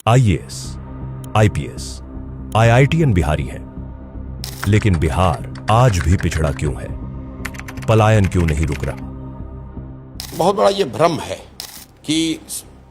IAS, IPS, IITian Bihari हैं, लेकिन बिहार आज भी पिछड़ा क्यों है? पलायन क्यों नहीं रुक रहा? बहुत बड़ा ये भ्रम है कि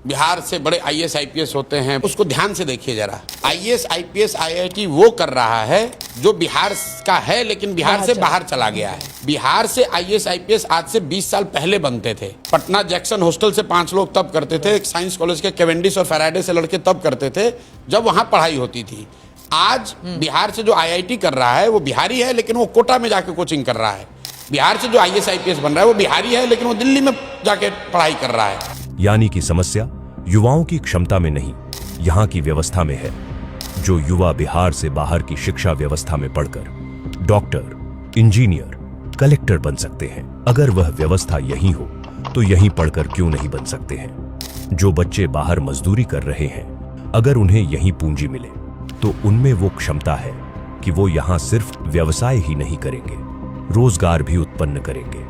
बिहार से बड़े आईएएस आईपीएस होते हैं। उसको ध्यान से देखिए जरा। आईएएस आईपीएस आईआईटी वो कर रहा है जो बिहार का है लेकिन बिहार से बाहर चला गया है। बिहार से आईएएस आईपीएस आज से 20 साल पहले बनते थे। पटना जैक्सन हॉस्टल से 5 लोग तब करते थे। साइंस कॉलेज के कैवेंडिश और फैराडे से लड़के तब करते थे जब वहां पढ़ाई होती थी। आज बिहार से जो आईआईटी कर रहा है वो बिहारी है, लेकिन वो कोटा में जाके कोचिंग कर रहा है। बिहार से जो आईएएस आईपीएस बन रहा है वो बिहारी है, लेकिन वो दिल्ली में जाके पढ़ाई कर रहा है। यानी कि समस्या युवाओं की क्षमता में नहीं, यहाँ की व्यवस्था में है। जो युवा बिहार से बाहर की शिक्षा व्यवस्था में पढ़कर डॉक्टर, इंजीनियर, कलेक्टर बन सकते हैं, अगर वह व्यवस्था यही हो तो यहीं पढ़कर क्यों नहीं बन सकते हैं? जो बच्चे बाहर मजदूरी कर रहे हैं, अगर उन्हें यहीं पूंजी मिले तो उनमें वो क्षमता है कि वो यहाँ सिर्फ व्यवसाय ही नहीं करेंगे, रोजगार भी उत्पन्न करेंगे।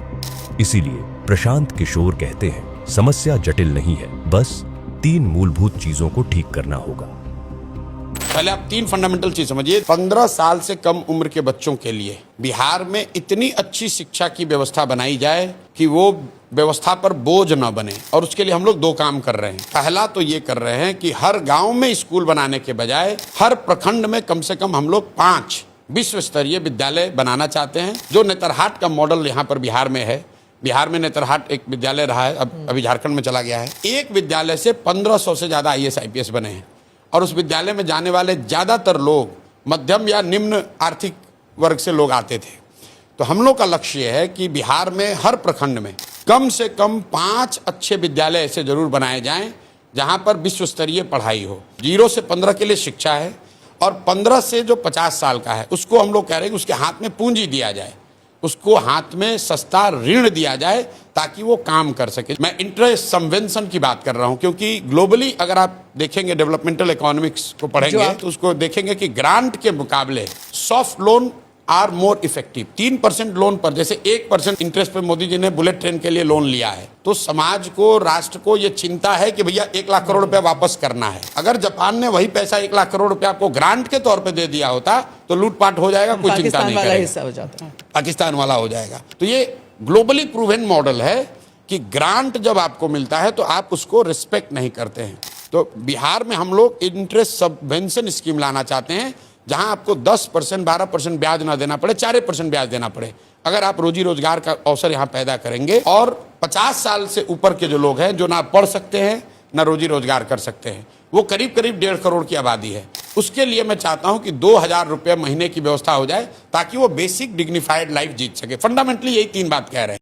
इसीलिए प्रशांत किशोर कहते हैं, समस्या जटिल नहीं है, बस 3 मूलभूत चीजों को ठीक करना होगा। पहले आप 3 फंडामेंटल चीज समझिए। 15 साल से कम उम्र के बच्चों के लिए बिहार में इतनी अच्छी शिक्षा की व्यवस्था बनाई जाए कि वो व्यवस्था पर बोझ न बने, और उसके लिए हम लोग 2 काम कर रहे हैं। पहला तो ये कर रहे हैं कि हर गांव में स्कूल बनाने के बजाय हर प्रखंड में कम से कम हम लोग 5 विश्व स्तरीय विद्यालय बनाना चाहते हैं, जो नेतरहाट का मॉडल यहाँ पर बिहार में है। बिहार में नेतरहाट एक विद्यालय रहा है, अभी झारखंड में चला गया है। एक विद्यालय से 1500 से ज्यादा आईएएस आईपीएस बने हैं, और उस विद्यालय में जाने वाले ज्यादातर लोग मध्यम या निम्न आर्थिक वर्ग से लोग आते थे। तो हम लोग का लक्ष्य है कि बिहार में हर प्रखंड में कम से कम 5 अच्छे विद्यालय ऐसे जरूर बनाए जाएं जहां पर विश्व स्तरीय पढ़ाई हो। 0 से 15 के लिए शिक्षा है, और 15 से जो 50 साल का है उसको हम लोग कह रहे हैं कि उसके हाथ में पूंजी दिया जाए, उसको हाथ में सस्ता ऋण दिया जाए ताकि वो काम कर सके। मैं इंटरेस्ट सबवेंशन की बात कर रहा हूं, क्योंकि ग्लोबली अगर आप देखेंगे, डेवलपमेंटल इकोनॉमिक्स को पढ़ेंगे तो उसको देखेंगे कि ग्रांट के मुकाबले soft loan are more effective. 3% loan पर, जैसे 1% इंटरेस्ट पर मोदी जी ने बुलेट ट्रेन के लिए लोन लिया है, तो समाज को, राष्ट्र को ये चिंता है कि भैया 1 लाख करोड़ रुपया वापस करना है। अगर जापान ने वही पैसा 1 लाख करोड़ रुपया आपको ग्रांट के तौर पे दे दिया होता तो लूटपाट हो जाएगा, कोई चिंता नहीं करेगा, पाकिस्तान वाला हो जाएगा। तो ये ग्लोबली प्रूवन मॉडल है कि ग्रांट जब आपको मिलता है तो आप उसको रिस्पेक्ट नहीं करते हैं। तो बिहार में हम लोग इंटरेस्ट सबवेंशन स्कीम लाना चाहते हैं, जहां आपको 10%, 12% ब्याज ना देना पड़े, 4% ब्याज देना पड़े। अगर आप रोजी रोजगार का अवसर यहाँ पैदा करेंगे, और 50 साल से ऊपर के जो लोग हैं, जो ना पढ़ सकते हैं ना रोजी रोजगार कर सकते हैं, वो करीब 1.5 करोड़ की आबादी है। उसके लिए मैं चाहता हूं कि 2000 रुपये महीने की व्यवस्था हो जाए ताकि वो बेसिक डिग्निफाइड लाइफ जीत सके। फंडामेंटली यही 3 बात कह रहे हैं।